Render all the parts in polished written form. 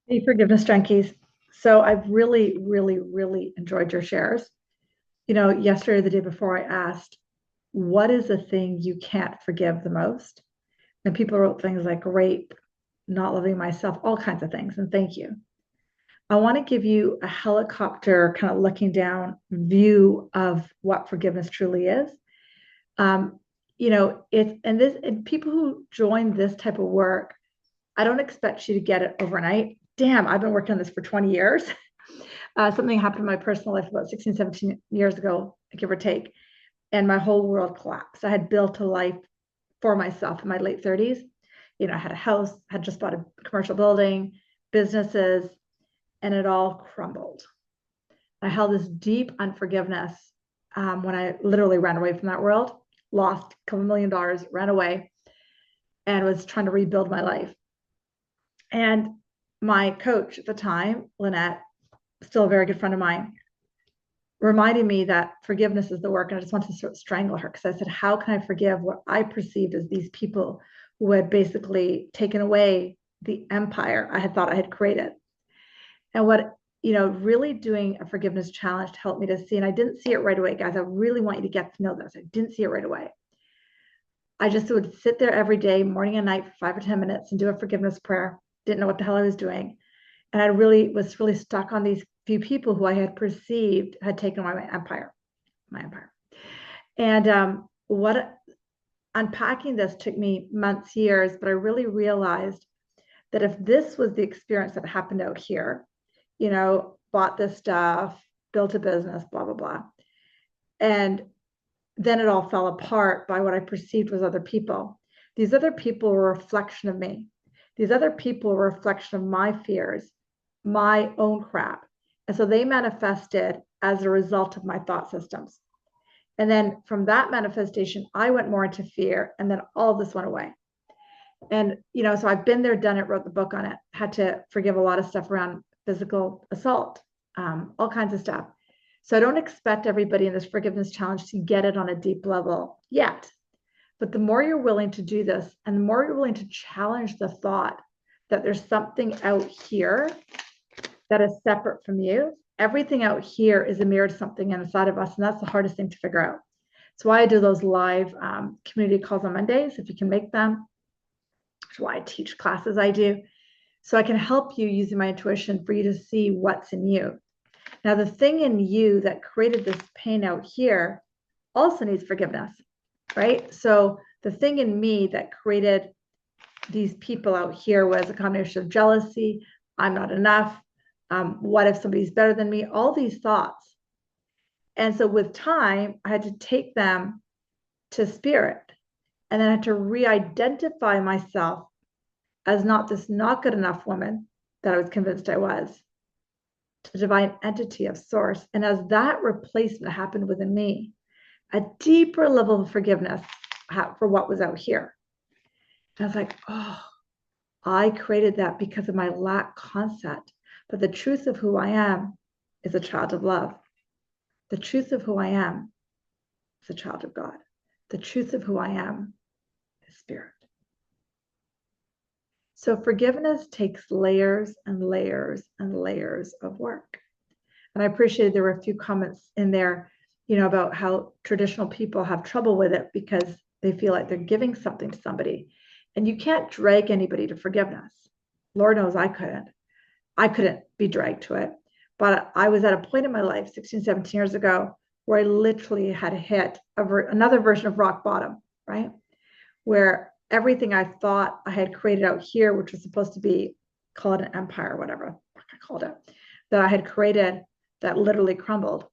Hey, forgiveness junkies. So I've really, really, really enjoyed your shares. Yesterday, the day before, I asked, what is the thing you can't forgive the most? And people wrote things like rape, not loving myself, all kinds of things. And thank you. I want to give you a helicopter kind of looking down view of what forgiveness truly is. Um, and people who join this type of work, I don't expect you to get it overnight. Damn, I've been working on this for 20 years. Something happened in my personal life about 16, 17 years ago, give or take, and my whole world collapsed. I had built a life for myself in my late 30s. I had a house, had just bought a commercial building, businesses, and it all crumbled. I held this deep unforgiveness when I literally ran away from that world, lost a couple $1 million, ran away, and was trying to rebuild my life. And my coach at the time, Lynette, still a very good friend of mine, reminded me that forgiveness is the work. And I just wanted to sort of strangle her because I said, how can I forgive what I perceived as these people who had basically taken away the empire I had thought I had created? And really doing a forgiveness challenge to help me to see, and I didn't see it right away, guys. I really want you to get to know this. I didn't see it right away. I just would sit there every day, morning and night, for 5 or 10 minutes and do a forgiveness prayer. Didn't know what the hell I was doing. And I really was really stuck on these few people who I had perceived had taken away my empire. And what unpacking this took me months, years, but I really realized that if this was the experience that happened out here, bought this stuff, built a business, blah, blah, blah. And then it all fell apart by what I perceived was other people. These other people were a reflection of me. These other people were a reflection of my fears, my own crap. And so they manifested as a result of my thought systems. And then from that manifestation, I went more into fear, and then all of this went away. And, so I've been there, done it, wrote the book on it, had to forgive a lot of stuff around physical assault, all kinds of stuff. So I don't expect everybody in this forgiveness challenge to get it on a deep level yet. But the more you're willing to do this, and the more you're willing to challenge the thought that there's something out here that is separate from you, everything out here is a mirror to something inside of us. And that's the hardest thing to figure out. That's why I do those live community calls on Mondays, if you can make them. That's why I teach classes I do. So I can help you using my intuition for you to see what's in you. Now, the thing in you that created this pain out here also needs forgiveness, right? So the thing in me that created these people out here was a combination of jealousy, I'm not enough, what if somebody's better than me, all these thoughts. And so with time, I had to take them to spirit, and then I had to re-identify myself as not this not good enough woman that I was convinced I was, to the divine entity of source. And as that replacement happened within me, a deeper level of forgiveness for what was out here. And I was like, oh, I created that because of my lack concept. But the truth of who I am is a child of love. The truth of who I am is a child of God. The truth of who I am is spirit. So forgiveness takes layers and layers and layers of work. And I appreciated there were a few comments in there, about how traditional people have trouble with it because they feel like they're giving something to somebody. And you can't drag anybody to forgiveness. Lord knows I couldn't. I couldn't be dragged to it. But I was at a point in my life 16, 17 years ago where I literally had hit another version of rock bottom, right? Where everything I thought I had created out here, which was supposed to be, call it an empire, whatever I called it, that I had created, that literally crumbled.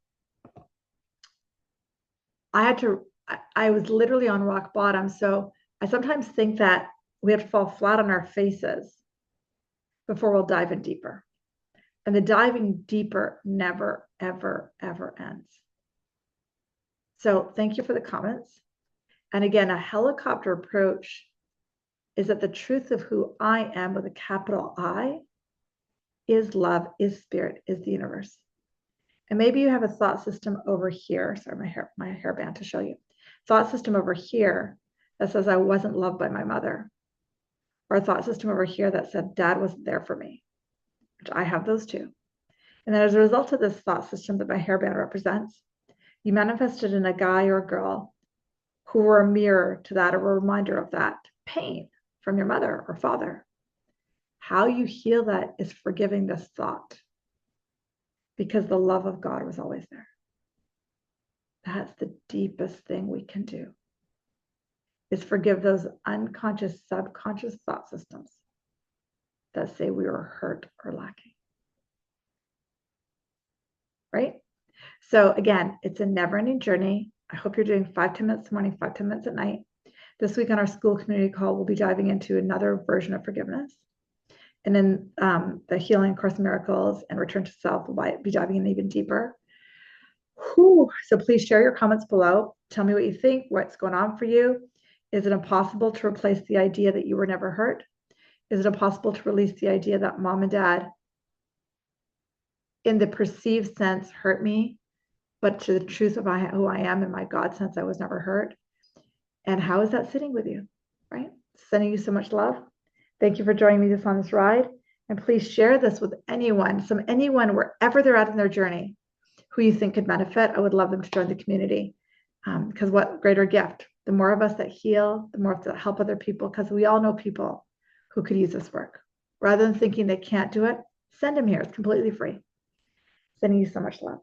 I was literally on rock bottom. So I sometimes think that we have to fall flat on our faces before we'll dive in deeper. And the diving deeper never, ever, ever ends. So thank you for the comments. And again, a helicopter approach is that the truth of who I am with a capital I is love, is spirit, is the universe. And maybe you have a thought system over here. Sorry, my hairband to show you. Thought system over here that says I wasn't loved by my mother. Or a thought system over here that said dad wasn't there for me. which I have those too. And then as a result of this thought system that my hairband represents, you manifested in a guy or a girl who were a mirror to that, or a reminder of that pain from your mother or father. How you heal that is forgiving this thought, because the love of God was always there. That's the deepest thing we can do, is forgive those unconscious, subconscious thought systems that say we were hurt or lacking. Right? So again, it's a never-ending journey. I hope you're doing 5-10 minutes in the morning, 5-10 minutes at night. This week on our Skool community call, we'll be diving into another version of forgiveness. And then the Healing Course in Miracles and Return to Self, we'll be diving in even deeper. Whew. So please share your comments below. Tell me what you think, what's going on for you. Is it impossible to replace the idea that you were never hurt? Is it impossible to release the idea that mom and dad, in the perceived sense, hurt me, but to the truth of who I am in my God sense, I was never hurt? And how is that sitting with you, right? Sending you so much love. Thank you for joining me on this ride. And please share this with anyone, wherever they're at in their journey, who you think could benefit. I would love them to join the community, because what greater gift? The more of us that heal, the more that help other people, because we all know people who could use this work. Rather than thinking they can't do it, send them here. It's completely free. Sending you so much love.